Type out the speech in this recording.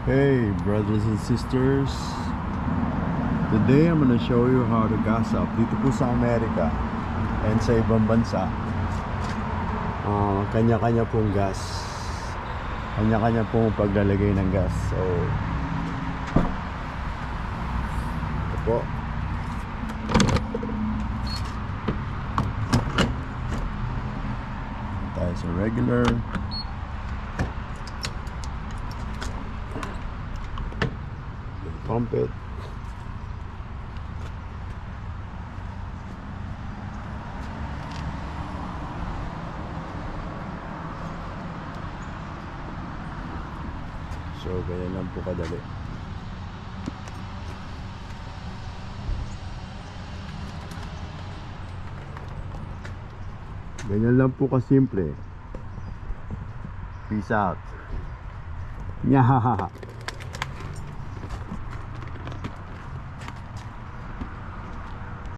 Hey brothers and sisters, today I'm gonna show you how to gas up dito po sa Amerika and sa ibang bansa. Kanya-kanya pong gas, kanya-kanya pong paglalagay ng gas. So ito po, tayo sa regular. Pump it. So ganyan lang po kadali. Ganyan lang po kasimple. Peace out. Nyahaha.